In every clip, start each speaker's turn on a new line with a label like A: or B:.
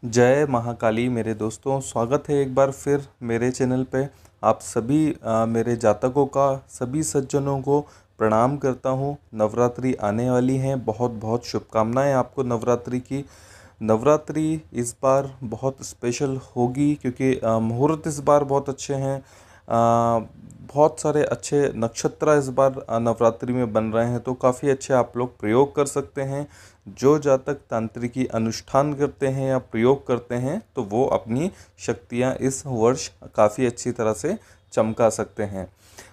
A: जय महाकाली मेरे दोस्तों, स्वागत है एक बार फिर मेरे चैनल पे। आप सभी मेरे जातकों का, सभी सज्जनों को प्रणाम करता हूँ। नवरात्रि आने वाली हैं, बहुत बहुत शुभकामनाएं आपको नवरात्रि की। नवरात्रि इस बार बहुत स्पेशल होगी क्योंकि मुहूर्त इस बार बहुत अच्छे हैं। बहुत सारे अच्छे नक्षत्र इस बार नवरात्रि में बन रहे हैं, तो काफ़ी अच्छे आप लोग प्रयोग कर सकते हैं। जो जातक तांत्रिकी अनुष्ठान करते हैं या प्रयोग करते हैं तो वो अपनी शक्तियाँ इस वर्ष काफ़ी अच्छी तरह से चमका सकते हैं।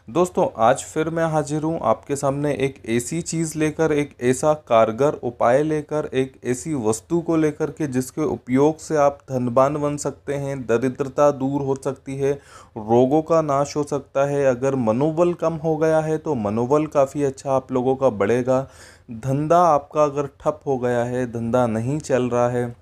A: दोस्तों, आज फिर मैं हाजिर हूँ आपके सामने एक ऐसी चीज़ लेकर, एक ऐसा कारगर उपाय लेकर, एक ऐसी वस्तु को लेकर के जिसके उपयोग से आप धनवान बन सकते हैं, दरिद्रता दूर हो सकती है, रोगों का नाश हो सकता है। अगर मनोबल कम हो गया है तो मनोबल काफ़ी अच्छा आप लोगों का बढ़ेगा। धंधा आपका अगर ठप हो गया है, धंधा नहीं चल रहा है,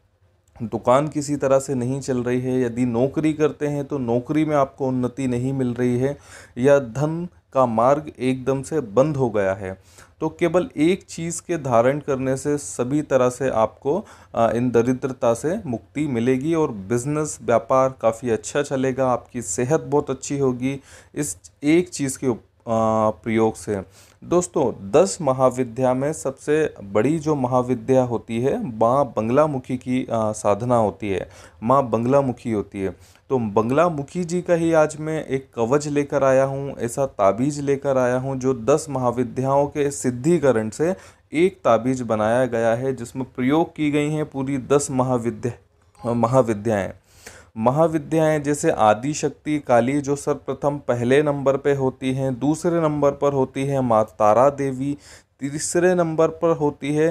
A: दुकान किसी तरह से नहीं चल रही है, यदि नौकरी करते हैं तो नौकरी में आपको उन्नति नहीं मिल रही है, या धन का मार्ग एकदम से बंद हो गया है, तो केवल एक चीज़ के धारण करने से सभी तरह से आपको इन दरिद्रता से मुक्ति मिलेगी और बिजनेस व्यापार काफ़ी अच्छा चलेगा। आपकी सेहत बहुत अच्छी होगी इस एक चीज़ के प्रयोग से। दोस्तों, 10 महाविद्या में सबसे बड़ी जो महाविद्या होती है माँ बंगलामुखी की साधना होती है, माँ बंगलामुखी होती है। तो बंगलामुखी जी का ही आज मैं एक कवच लेकर आया हूँ, ऐसा ताबीज लेकर आया हूँ जो 10 महाविद्याओं के सिद्धिकरण से एक ताबीज बनाया गया है, जिसमें प्रयोग की गई हैं पूरी 10 महाविद्याएं। महाविद्याएं जैसे आदि शक्ति काली जो सर्वप्रथम पहले नंबर पे होती हैं, दूसरे नंबर पर होती है माँ तारा देवी, तीसरे नंबर पर होती है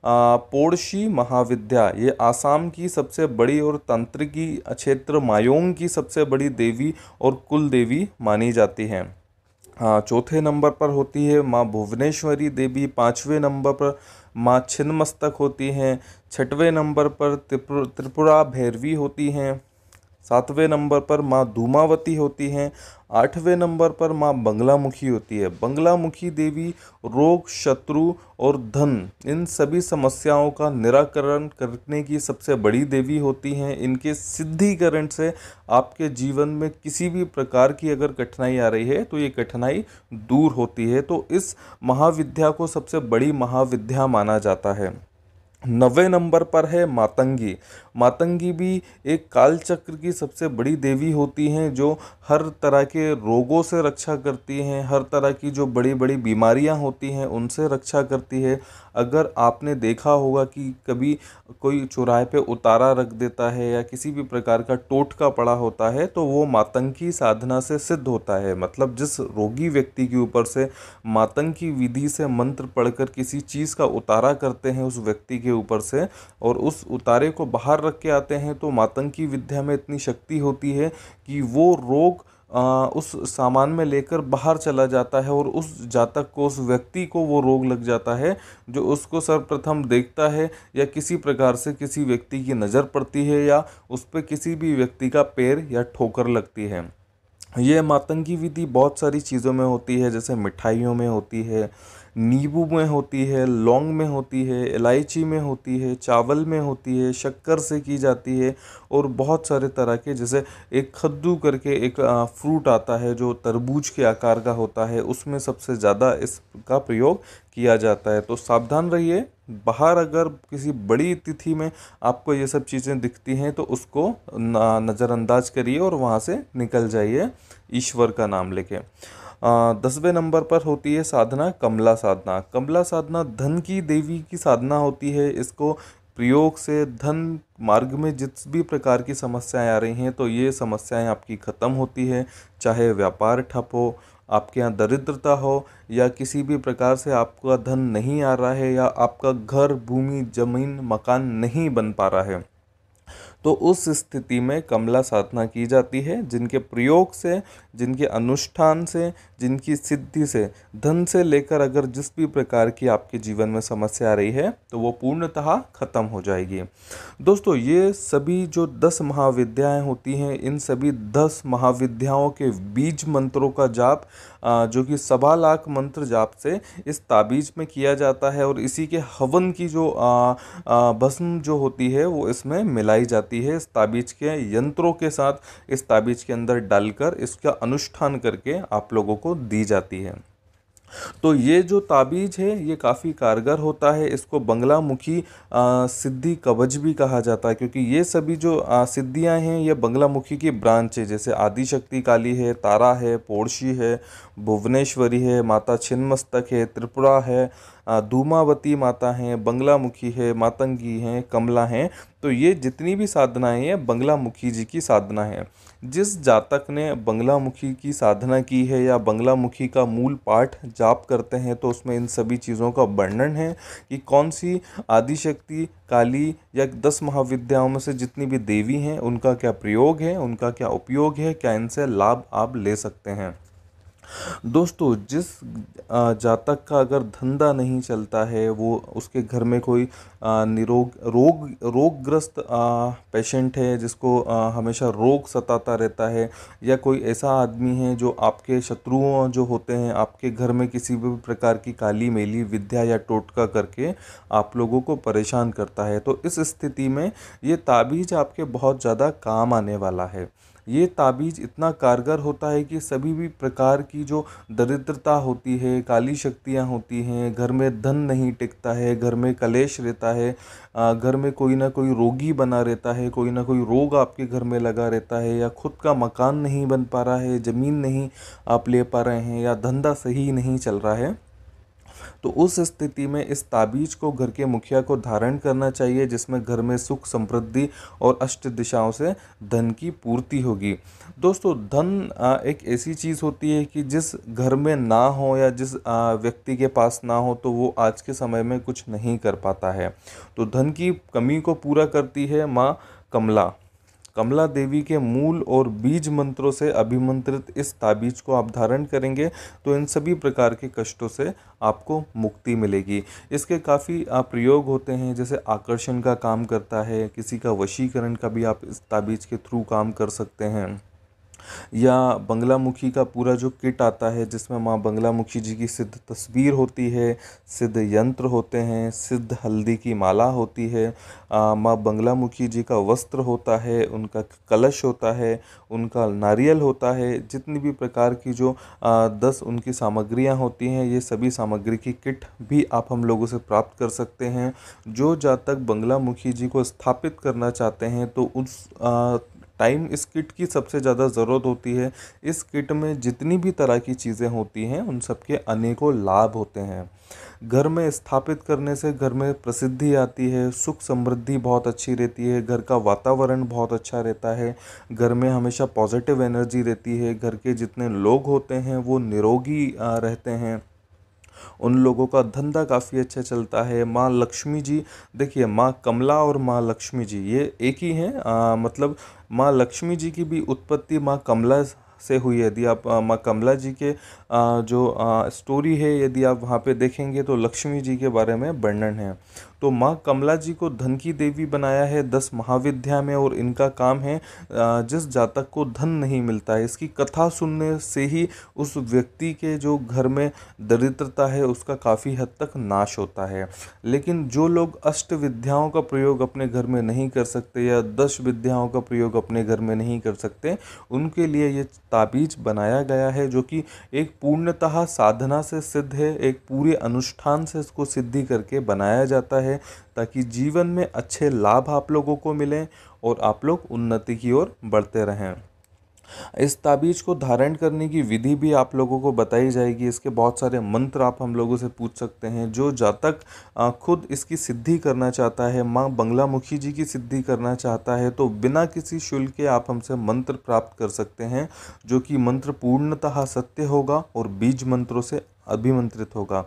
A: पोड़शी महाविद्या। ये आसाम की सबसे बड़ी और तंत्रिकी क्षेत्र मायोंग की सबसे बड़ी देवी और कुल देवी मानी जाती हैं। हाँ, चौथे नंबर पर होती है माँ भुवनेश्वरी देवी, पाँचवें नंबर पर माँ छिन्नमस्तक होती हैं, छठवें नंबर पर त्रिपुरा भैरवी होती हैं, सातवें नंबर पर माँ धूमावती होती हैं, आठवें नंबर पर माँ बंगलामुखी होती है। बंगलामुखी देवी रोग, शत्रु और धन इन सभी समस्याओं का निराकरण करने की सबसे बड़ी देवी होती हैं। इनके सिद्धिकरण से आपके जीवन में किसी भी प्रकार की अगर कठिनाई आ रही है तो ये कठिनाई दूर होती है। तो इस महाविद्या को सबसे बड़ी महाविद्या माना जाता है। 9वें नंबर पर है मातंगी। मातंगी भी एक कालचक्र की सबसे बड़ी देवी होती हैं, जो हर तरह के रोगों से रक्षा करती हैं, हर तरह की जो बड़ी बड़ी बीमारियां होती हैं उनसे रक्षा करती है। अगर आपने देखा होगा कि कभी कोई चौराहे पे उतारा रख देता है या किसी भी प्रकार का टोटका पड़ा होता है तो वो मातंगी साधना से सिद्ध होता है। मतलब जिस रोगी व्यक्ति के ऊपर से मातंगी विधि से मंत्र पढ़कर किसी चीज़ का उतारा करते हैं उस व्यक्ति के ऊपर से, और उस उतारे को बाहर रख के आते हैं, तो मातंगी विद्या में इतनी शक्ति होती है कि वो रोग उस सामान में लेकर बाहर चला जाता है और उस जातक को, उस व्यक्ति को वो रोग लग जाता है जो उसको सर्वप्रथम देखता है, या किसी प्रकार से किसी व्यक्ति की नज़र पड़ती है, या उस पर किसी भी व्यक्ति का पैर या ठोकर लगती है। ये मातंगी विधि बहुत सारी चीज़ों में होती है, जैसे मिठाइयों में होती है, नींबू में होती है, लौंग में होती है, इलायची में होती है, चावल में होती है, शक्कर से की जाती है, और बहुत सारे तरह के, जैसे एक कद्दू करके एक फ्रूट आता है जो तरबूज के आकार का होता है, उसमें सबसे ज़्यादा इसका प्रयोग किया जाता है। तो सावधान रहिए, बाहर अगर किसी बड़ी तिथि में आपको ये सब चीज़ें दिखती हैं तो उसको नज़रअंदाज करिए और वहाँ से निकल जाइए ईश्वर का नाम लेके। 10वें नंबर पर होती है साधना कमला साधना। कमला साधना धन की देवी की साधना होती है। इसको प्रयोग से धन मार्ग में जिस भी प्रकार की समस्याएं आ रही हैं तो ये समस्याएं आपकी ख़त्म होती है। चाहे व्यापार ठप हो, आपके यहाँ दरिद्रता हो, या किसी भी प्रकार से आपका धन नहीं आ रहा है, या आपका घर, भूमि, जमीन, मकान नहीं बन पा रहा है, तो उस स्थिति में कमला साधना की जाती है, जिनके प्रयोग से, जिनके अनुष्ठान से, जिनकी सिद्धि से, धन से लेकर अगर जिस भी प्रकार की आपके जीवन में समस्या आ रही है तो वो पूर्णतः खत्म हो जाएगी। दोस्तों, ये सभी जो 10 महाविद्याएं होती हैं, इन सभी 10 महाविद्याओं के बीज मंत्रों का जाप जो कि 1.25 लाख मंत्र जाप से इस ताबीज में किया जाता है, और इसी के हवन की जो भस्म जो होती है वो इसमें मिलाई जाती जाती है, इस ताबीज़ के यंत्रों के साथ इस ताबीज़ के अंदर डालकर इसका अनुष्ठान करके आप लोगों को दी जाती है। तो ये जो ताबीज़ है ये काफ़ी कारगर होता है। इसको बंगलामुखी सिद्धि कवच भी कहा जाता है, क्योंकि ये सभी जो सिद्धियां हैं ये बंगलामुखी की ब्रांच है। जैसे आदिशक्ति काली है, तारा है, पोड़शी है, भुवनेश्वरी है, माता छिन्नमस्तक है, त्रिपुरा है, धूमावती माता हैं, बंगलामुखी है, मातंगी हैं, कमला हैं। तो ये जितनी भी साधनाएं हैं बंगलामुखी जी की साधना है। जिस जातक ने बंगलामुखी की साधना की है या बंगलामुखी का मूल पाठ जाप करते हैं तो उसमें इन सभी चीज़ों का वर्णन है कि कौन सी आदिशक्ति काली या 10 महाविद्याओं में से जितनी भी देवी हैं उनका क्या प्रयोग है, उनका क्या उपयोग है, क्या इनसे लाभ आप ले सकते हैं। दोस्तों, जिस जातक का अगर धंधा नहीं चलता है, वो उसके घर में कोई रोगग्रस्त पेशेंट है जिसको हमेशा रोग सताता रहता है, या कोई ऐसा आदमी है जो आपके शत्रुओं जो होते हैं आपके घर में किसी भी प्रकार की काली मेली विद्या या टोटका करके आप लोगों को परेशान करता है, तो इस स्थिति में ये ताबीज़ आपके बहुत ज़्यादा काम आने वाला है। ये ताबीज़ इतना कारगर होता है कि सभी भी प्रकार की जो दरिद्रता होती है, काली शक्तियाँ होती हैं, घर में धन नहीं टिकता है, घर में कलेश रहता है, घर में कोई ना कोई रोगी बना रहता है, कोई ना कोई रोग आपके घर में लगा रहता है, या खुद का मकान नहीं बन पा रहा है, ज़मीन नहीं आप ले पा रहे हैं, या धंधा सही नहीं चल रहा है, तो उस स्थिति में इस ताबीज़ को घर के मुखिया को धारण करना चाहिए, जिसमें घर में सुख समृद्धि और अष्ट दिशाओं से धन की पूर्ति होगी। दोस्तों, धन एक ऐसी चीज़ होती है कि जिस घर में ना हो या जिस व्यक्ति के पास ना हो तो वो आज के समय में कुछ नहीं कर पाता है। तो धन की कमी को पूरा करती है माँ कमला। कमला देवी के मूल और बीज मंत्रों से अभिमंत्रित इस ताबीज़ को आप धारण करेंगे तो इन सभी प्रकार के कष्टों से आपको मुक्ति मिलेगी। इसके काफ़ी प्रयोग होते हैं, जैसे आकर्षण का काम करता है, किसी का वशीकरण का भी आप इस ताबीज़ के थ्रू काम कर सकते हैं, या बंगलामुखी का पूरा जो किट आता है जिसमें माँ बंगलामुखी जी की सिद्ध तस्वीर होती है, सिद्ध यंत्र होते हैं, सिद्ध हल्दी की माला होती है, माँ बंगलामुखी जी का वस्त्र होता है, उनका कलश होता है, उनका नारियल होता है, जितनी भी प्रकार की जो 10 उनकी सामग्रियाँ होती हैं, ये सभी सामग्री की किट भी आप हम लोगों से प्राप्त कर सकते हैं। जो जातक बंगलामुखी जी को स्थापित करना चाहते हैं तो उस टाइम इस किट की सबसे ज़्यादा ज़रूरत होती है। इस किट में जितनी भी तरह की चीज़ें होती हैं उन सब के अनेकों लाभ होते हैं। घर में स्थापित करने से घर में प्रसिद्धि आती है, सुख समृद्धि बहुत अच्छी रहती है, घर का वातावरण बहुत अच्छा रहता है, घर में हमेशा पॉजिटिव एनर्जी रहती है, घर के जितने लोग होते हैं वो निरोगी रहते हैं, उन लोगों का धंधा काफ़ी अच्छा चलता है। माँ लक्ष्मी जी, देखिए माँ कमला और माँ लक्ष्मी जी ये एक ही हैं, मतलब माँ लक्ष्मी जी की भी उत्पत्ति माँ कमला से हुई है। यदि आप माँ कमला जी के जो स्टोरी है यदि आप वहाँ पे देखेंगे तो लक्ष्मी जी के बारे में वर्णन है। तो माँ कमला जी को धन की देवी बनाया है 10 महाविद्या में, और इनका काम है जिस जातक को धन नहीं मिलता है, इसकी कथा सुनने से ही उस व्यक्ति के जो घर में दरिद्रता है उसका काफ़ी हद तक नाश होता है। लेकिन जो लोग अष्ट विद्याओं का प्रयोग अपने घर में नहीं कर सकते या 10 विद्याओं का प्रयोग अपने घर में नहीं कर सकते, उनके लिए ये ताबीज़ बनाया गया है, जो कि एक पूर्णतः साधना से सिद्ध है, एक पूरे अनुष्ठान से इसको सिद्धि करके बनाया जाता है, ताकि जीवन में अच्छे लाभ आप लोगों को मिलें और आप लोग उन्नति की ओर बढ़ते रहें। इस ताबीज़ को धारण करने की विधि भी आप लोगों को बताई जाएगी। इसके बहुत सारे मंत्र आप हम लोगों से पूछ सकते हैं। जो जातक खुद इसकी सिद्धि करना चाहता है, माँ बंगलामुखी जी की सिद्धि करना चाहता है, तो बिना किसी शुल्क के आप हमसे मंत्र प्राप्त कर सकते हैं, जो कि मंत्र पूर्णतः सत्य होगा और बीज मंत्रों से अभिमंत्रित होगा।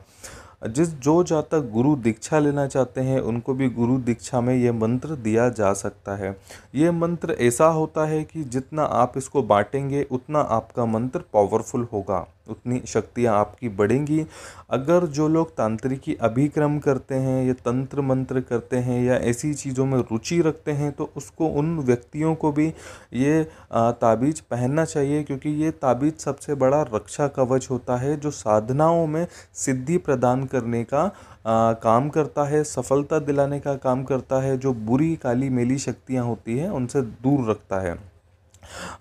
A: जो जातक गुरु दीक्षा लेना चाहते हैं उनको भी गुरु दीक्षा में ये मंत्र दिया जा सकता है। ये मंत्र ऐसा होता है कि जितना आप इसको बांटेंगे उतना आपका मंत्र पावरफुल होगा। उतनी शक्तियाँ आपकी बढ़ेंगी। अगर जो लोग तांत्रिकी अभिक्रम करते हैं या तंत्र मंत्र करते हैं या ऐसी चीज़ों में रुचि रखते हैं तो उसको उन व्यक्तियों को भी ये ताबीज़ पहनना चाहिए, क्योंकि ये ताबीज़ सबसे बड़ा रक्षा कवच होता है जो साधनाओं में सिद्धि प्रदान करने का काम करता है, सफलता दिलाने का काम करता है, जो बुरी काली मेली शक्तियाँ होती हैं उनसे दूर रखता है।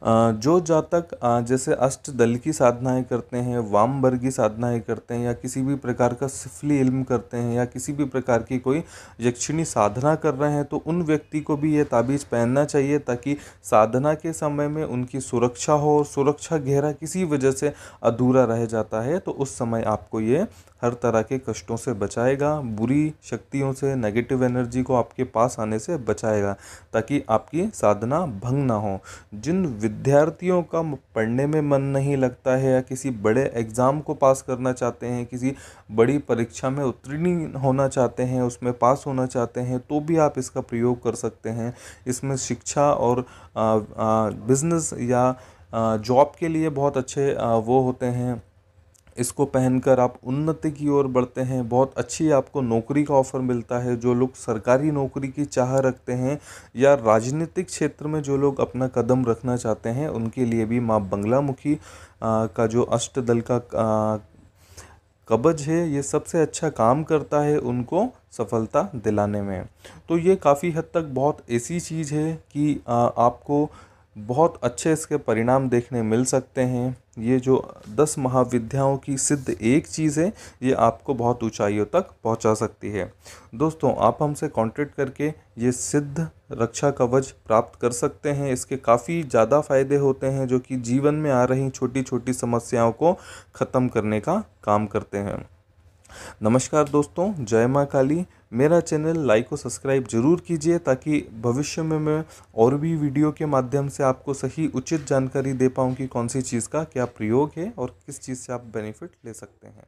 A: जो जातक जैसे अष्ट दल की साधनाएं करते हैं, वाम वर्गी साधनाएं करते हैं, या किसी भी प्रकार का सिफली इल्म करते हैं, या किसी भी प्रकार की कोई यक्षिणी साधना कर रहे हैं, तो उन व्यक्ति को भी ये ताबीज़ पहनना चाहिए ताकि साधना के समय में उनकी सुरक्षा हो। सुरक्षा घेरा किसी वजह से अधूरा रह जाता है तो उस समय आपको ये हर तरह के कष्टों से बचाएगा, बुरी शक्तियों से, नेगेटिव एनर्जी को आपके पास आने से बचाएगा, ताकि आपकी साधना भंग ना हो। जिन विद्यार्थियों का पढ़ने में मन नहीं लगता है या किसी बड़े एग्ज़ाम को पास करना चाहते हैं, किसी बड़ी परीक्षा में उत्तीर्ण होना चाहते हैं, उसमें पास होना चाहते हैं, तो भी आप इसका प्रयोग कर सकते हैं। इसमें शिक्षा और बिजनेस या जॉब के लिए बहुत अच्छे वो होते हैं। इसको पहनकर आप उन्नति की ओर बढ़ते हैं, बहुत अच्छी आपको नौकरी का ऑफ़र मिलता है। जो लोग सरकारी नौकरी की चाह रखते हैं या राजनीतिक क्षेत्र में जो लोग अपना कदम रखना चाहते हैं, उनके लिए भी माँ बंगलामुखी का जो अष्टदल का कवच है ये सबसे अच्छा काम करता है उनको सफलता दिलाने में। तो ये काफ़ी हद तक बहुत ऐसी चीज़ है कि आपको बहुत अच्छे इसके परिणाम देखने मिल सकते हैं। ये जो 10 महाविद्याओं की सिद्ध एक चीज़ है, ये आपको बहुत ऊंचाइयों तक पहुंचा सकती है। दोस्तों, आप हमसे कांटेक्ट करके ये सिद्ध रक्षा कवच प्राप्त कर सकते हैं। इसके काफ़ी ज़्यादा फायदे होते हैं जो कि जीवन में आ रही छोटी छोटी समस्याओं को ख़त्म करने का काम करते हैं। नमस्कार दोस्तों, जय माँ काली। मेरा चैनल लाइक और सब्सक्राइब जरूर कीजिए ताकि भविष्य में मैं और भी वीडियो के माध्यम से आपको सही उचित जानकारी दे पाऊँ कि कौन सी चीज़ का क्या प्रयोग है और किस चीज़ से आप बेनिफिट ले सकते हैं।